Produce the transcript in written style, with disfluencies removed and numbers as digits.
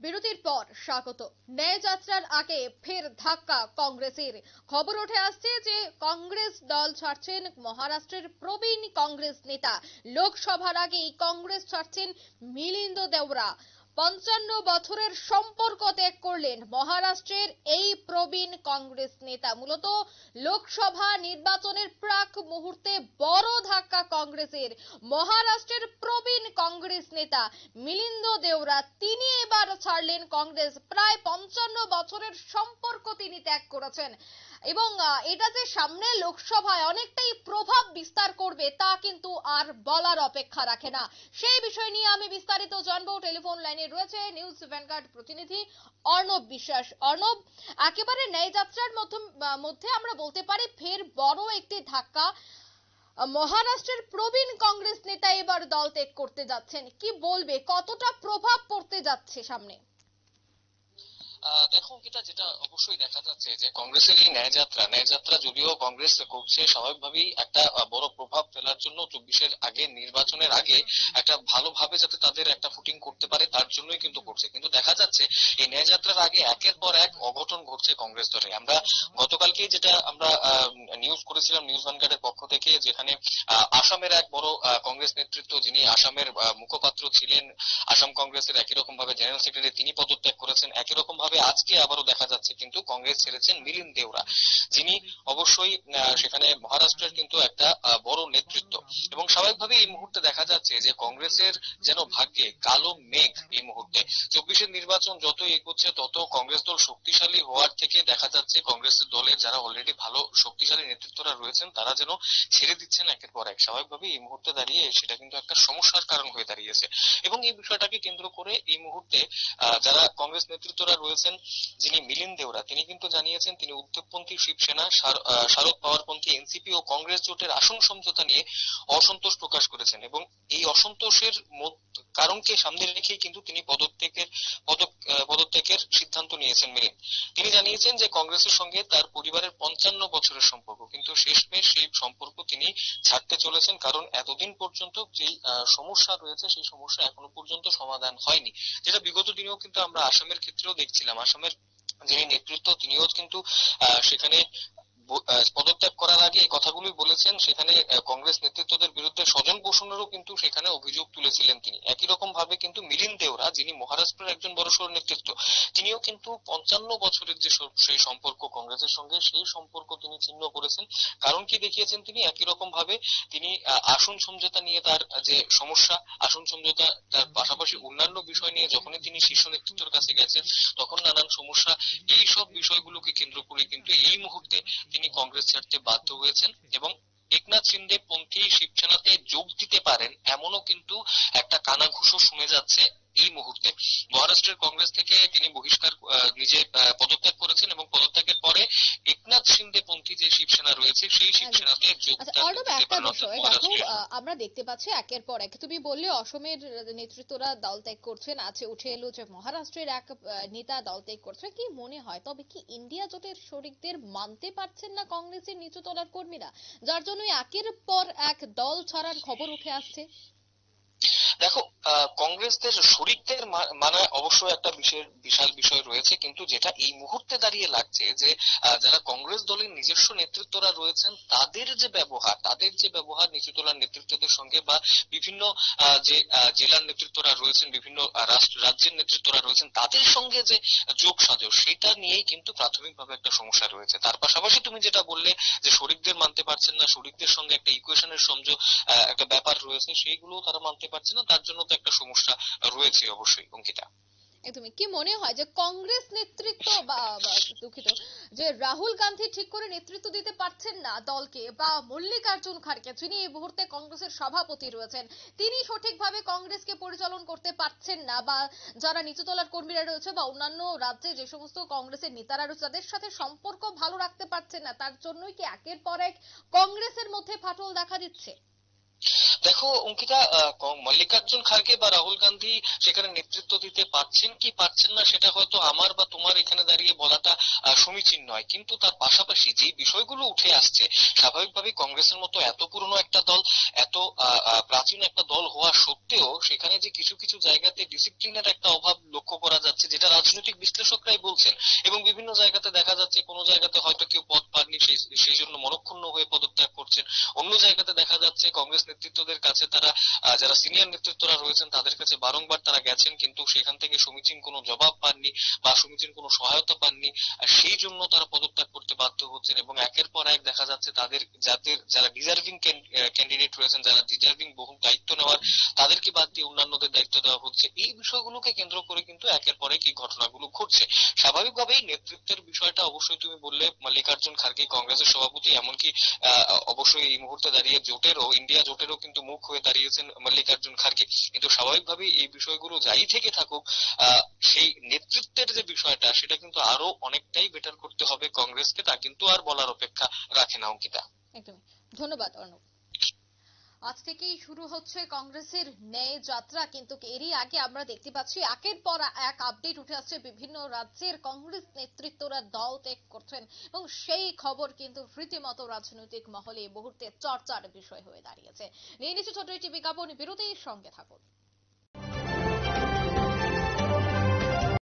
বিরতির পর স্বাগত। ন্যায় যাত্রার আগে ফের ধাক্কা কংগ্রেসের। খবর উঠে আসছে যে কংগ্রেস দল ছাড়ছেন মহারাষ্ট্রের প্রবীণ কংগ্রেস নেতা। লোকসভার আগেই কংগ্রেস ছাড়ছেন মিলিন্দ দেওরা। ৫৫ বছরের সম্পর্ক ত্যাগ করলেন মহারাষ্ট্রের এই প্রবীণ কংগ্রেস নেতা। মূলত লোকসভা নির্বাচনের প্রাক মুহূর্তে বড় ধাক্কা কংগ্রেসের। মহারাষ্ট্রের প্রবীণ কংগ্রেস নেতা মিলিন্দ দেওরা তিনি এবার ছাড়লেন কংগ্রেস। প্রায় ৫৫ বছরের সম্পর্ক তিনি ত্যাগ করেছেন এবং এটা যে সামনে লোকসভায় অনেকটাই প্রভাব বিস্তার করবে তা কিন্তু আর বলার অপেক্ষা রাখে না। সেই বিষয় নিয়ে আমি বিস্তারিত জানবো। টেলিফোন লাইনে রয়েছে নিউজ ভ্যানগার্ড প্রতিনিধি অর্ণব বিশ্বাস। অর্ণব, একেবারে ন্যায় যাত্রার মধ্যে আমরা বলতে পারি ফের বড় একটি ধাক্কা। মহারাষ্ট্রের প্রবীণ কংগ্রেস নেতা এবার দল ত্যাগ করতে যাচ্ছেন, কি বলবে, কতটা প্রভাব পড়তে যাচ্ছে সামনে? দেখো এটা যেটা অবশ্যই দেখা যাচ্ছে যে কংগ্রেসের এই ন্যায়যাত্রা যদিও কংগ্রেস করছে স্বাভাবিকভাবেই একটা বড় প্রভাব ফেলার জন্য ২৪-এর আগে নির্বাচনের আগে একটা ভালোভাবে যাতে তাদের একটা ফুটিং করতে পারে তার জন্যই কিন্তু করছে। কিন্তু দেখা যাচ্ছে এই ন্যায়যাত্রার আগে একের পর এক অঘটন ঘটছে কংগ্রেস দলে। আমরা গতকালকে যেটা আমরা নিউজ করেছিলাম নিউজ ভ্যানগার্ডের পক্ষ থেকে, যেখানে আসামের এক বড় কংগ্রেস নেতৃত্ব যিনি আসামের মুখপাত্র ছিলেন আসাম কংগ্রেসের, একই রকম ভাবে জেনারেল সেক্রেটারি তিনি পদত্যাগ করেছেন। একই রকম ভাবে আজকে আবারও দেখা যাচ্ছে কিন্তু কংগ্রেস ছেড়েছেন মিলিন্দ দেওরা, যিনি অবশ্যই সেখানে মহারাষ্ট্রের কিন্তু একটা বড় নেতৃত্ব। এবং স্বাভাবিকভাবে এই মুহূর্তে দেখা যাচ্ছে যে কংগ্রেসের যেন ভাগ্যে কালো মেঘ এই মুহূর্তে। ২৪-এর নির্বাচন যত এগোচ্ছে তত কংগ্রেস দল শক্তিশালী হওয়ার থেকে দেখা যাচ্ছে কংগ্রেসের দলের যারা অলরেডি ভালো শক্তিশালী নেতৃত্বরা রয়েছেন তারা যেন ছেড়ে দিচ্ছেন একের পর এক। স্বাভাবিকভাবে এই মুহূর্তে দাঁড়িয়ে সেটা কিন্তু একটা সমস্যার কারণ হয়ে দাঁড়িয়েছে। এবং এই বিষয়টাকে কেন্দ্র করে এই মুহূর্তে যারা কংগ্রেস নেতৃত্বরা রয়েছেন, যিনি মিলিন্দ দেওরা তিনি কিন্তু জানিয়েছেন তিনি উত্তেজপন্থী শিবসেনা, শারদ পাওয়ারপন্থী এনসিপি ও কংগ্রেস জোটের আসন সমঝোতা নিয়ে অসন্তোষ প্রকাশ করেছেন। এবং এই অসন্তোষের কারণকে সামনে রেখেই কিন্তু তিনি পদত্যাগের সিদ্ধান্ত নিয়েছেন মিলিন্দ। তিনি জানিয়েছেন যে কংগ্রেসের সঙ্গে তার পরিবারের ৫৫ বছরের সম্পর্ক, কিন্তু শেষমেশ সেই সম্পর্ক তিনি ছাড়তে চলেছেন, কারণ এতদিন পর্যন্ত যেই সমস্যা রয়েছে সেই সমস্যা এখনো পর্যন্ত সমাধান হয়নি, যেটা বিগত দিনেও কিন্তু আমরা আসামের ক্ষেত্রেও দেখছিলাম। আসামের যিনি নেতৃত্ব তিনিও কিন্তু সেখানে পদত্যাগ করার আগে এই কথাগুলোই বলেছেন। সেখানে কংগ্রেস নেতৃত্বদের বিরুদ্ধে স্বজন পোষণেরও কিন্তু সেখানে অভিযোগ তুলেছিলেন তিনি। একই রকম ভাবে কিন্তু মিলিন্দ দেওরা, যিনি মহারাষ্ট্রের একজন বড়সড় নেতৃত্ব, তিনিও কিন্তু ৫৫ বছরের যে সেই সম্পর্ক কংগ্রেসের সঙ্গে সেই সম্পর্ক তিনি ছিন্ন করেছেন। কারণ কি দেখিয়েছেন তিনি, একই রকম ভাবে তিনি আসন সমঝোতা নিয়ে তার যে সমস্যা, আসন সমঝোতা তার পাশাপাশি অন্যান্য বিষয় নিয়ে যখনই তিনি শীর্ষ নেতৃত্বের কাছে গেছেন তখন নানান সমস্যা, এই সব বিষয়গুলোকে কেন্দ্র করে কিন্তু এই মুহূর্তে তিনি কংগ্রেস ছাড়তে বাধ্য হয়েছেন। এবং একনাথ শিন্দে পন্থী শিবসেনাতে যোগ দিতে পারেন এমনও কিন্তু একটা কানাঘুষো শুনে যাচ্ছে এই মুহূর্তে। মহারাষ্ট্রের কংগ্রেস থেকে তিনি নিজে পদত্যাগ করেছেন এবং পদত্যাগের পরে একনাথ শিন্দে পন্থী যে শিবসেনা রয়েছে সেই শিবসেনাতে যোগদান দিতে পারেন। আমরা দেখতে পাচ্ছি একের পর এক, তুমি বললে অসমের নেতৃত্বরা দল ত্যাগ করছেন, আছে উঠে এলো যে মহারাষ্ট্রের এক নেতা দল ত্যাগ করছে। কি মনে হয় তবে কি ইন্ডিয়া জোটের শরিকদের মানতে পারছেন না কংগ্রেসের নিচু তলার কর্মীরা, যার জন্য একের পর এক দল ছাড়ার খবর উঠে আসছে? দেখো, কংগ্রেসদের শরিকদের মানা অবশ্যই একটা বিশাল বিষয় রয়েছে, কিন্তু যেটা এই মুহূর্তে দাঁড়িয়ে লাগছে যে যারা কংগ্রেস দলের নিজস্ব নেতৃত্বরা রয়েছেন তাদের যে ব্যবহার নিচুতলার নেতৃত্বদের সঙ্গে বা বিভিন্ন যে জেলার নেতৃত্বরা রয়েছেন, বিভিন্ন রাজ্যের নেতৃত্বরা রয়েছেন তাদের সঙ্গে যে যোগ সাজস, সেটা নিয়েই কিন্তু প্রাথমিকভাবে একটা সমস্যা রয়েছে। তার পাশাপাশি তুমি যেটা বললে যে শরিকদের মানতে পারছেন না, শরিকদের সঙ্গে একটা ইকুয়েশনের একটা ব্যাপার রয়েছে, সেইগুলো তারা মানতে পারছে না, তার জন্য তো একটা সমস্যা রয়েছে অবশ্যই অঙ্কিতা। একদমই। কি মনে হয় যে কংগ্রেস নেতৃত্ব বা দুঃখিত, যে রাহুল গান্ধী ঠিক করে নেতৃত্ব দিতে পারছেন না দলকে, বা মল্লিকার্জুন খাড়গে যিনি এই মুহূর্তে কংগ্রেসের সভাপতি রয়েছেন তিনি সঠিকভাবে কংগ্রেসকে পরিচালন করতে পারছেন না, বা যারা নিচুতলার কর্মীরা রয়েছে বা অন্যান্য রাজ্যে যে সমস্ত কংগ্রেসের নেতারা রয়েছে তাদের সাথে সম্পর্ক ভালো রাখতে পারছেন না, তার জন্যই কি একের পর এক কংগ্রেসের মধ্যে ফাটল দেখা দিচ্ছে? দেখো অঙ্কিতা, মল্লিকার্জুন খার্গে বা রাহুল গান্ধী সেখানে নেতৃত্ব দিতে পারছেন কি পারছেন না সেটা হয়তো আমার বা তোমার এখানে দাঁড়িয়ে বলাটা সমীচীন নয়, কিন্তু তার পাশাপাশি যে বিষয়গুলো উঠে আসছে, স্বাভাবিকভাবেই কংগ্রেসের মতো এত পুরনো একটা দল, এত প্রাচীন একটা দল হওয়া সত্ত্বেও সেখানে যে কিছু কিছু জায়গাতে ডিসিপ্লিনের একটা অভাব লক্ষ্য করা যাচ্ছে, যেটা রাজনৈতিক বিশ্লেষকরাই বলছেন। এবং বিভিন্ন জায়গাতে দেখা যাচ্ছে কোনো জায়গাতে হয়তো কেউ পদ পাননি, সেই জন্য মনক্ষুণ্ণ হয়ে পদত্যাগ করছেন। অন্য জায়গাতে দেখা যাচ্ছে কংগ্রেস নেতৃত্বদের কাছে তারা, যারা সিনিয়র নেতৃত্বরা রয়েছেন তাদের কাছে বারংবার তারা গেছেন, কিন্তু সেখান থেকে সমীচীন কোনো জবাব পাননি বা সমীচীন কোনো সহায়তা পাননি। আর সেই জন্য তারা পদত্যাগ করতে বাধ্য হচ্ছেন এবং একের পর এক দেখা যাচ্ছে তাদের যারা ডিজার্ভিং ক্যান্ডিডেট রয়েছেন, যারা ডিজার্ভিং বহু দায়িত্ব নেওয়ার, তাদেরকে বাদ দিয়ে অন্যান্যদের দায়িত্ব দেওয়া হচ্ছে। এই বিষয়গুলোকে কেন্দ্র করে কিন্তু একের পর এক এই ঘটনাগুলো ঘটছে। স্বাভাবিকভাবেই নেতৃত্বের বিষয়টা অবশ্যই তুমি বললে মল্লিকার্জুন খার্গে কংগ্রেসের সভাপতি, এমনকি অবশ্যই এই মুহূর্তে দাঁড়িয়ে ইন্ডিয়া জোটেরও কিন্তু মুখ হয়ে দাঁড়িয়েছেন মল্লিকার্জুন খার্গে। কিন্তু স্বাভাবিকভাবেই এই বিষয়গুলো যাই থেকে থাকুক, সেই নেতৃত্বের যে বিষয়টা সেটা কিন্তু আরো অনেকটাই বেটার করতে হবে কংগ্রেসকে, তা কিন্তু আর বলার অপেক্ষা রাখে না অঙ্কিতা। একদমই। ধন্যবাদ অর্ণব। আজ থেকেই শুরু হচ্ছে কংগ্রেসের ন্যায় যাত্রা, কিন্তু এরই আগে আমরা দেখতে পাচ্ছি একের পর এক আপডেট উঠে আসছে, বিভিন্ন রাজ্যের কংগ্রেস নেতৃত্বরা দল ত্যাগ করছেন এবং সেই খবর কিন্তু রীতিমতো রাজনৈতিক মহলে এই মুহূর্তে চর্চার বিষয় হয়ে দাঁড়িয়েছে। নিয়ে নিচ্ছে ছোট একটি বিজ্ঞাপন বিরতির, সঙ্গে থাকুন।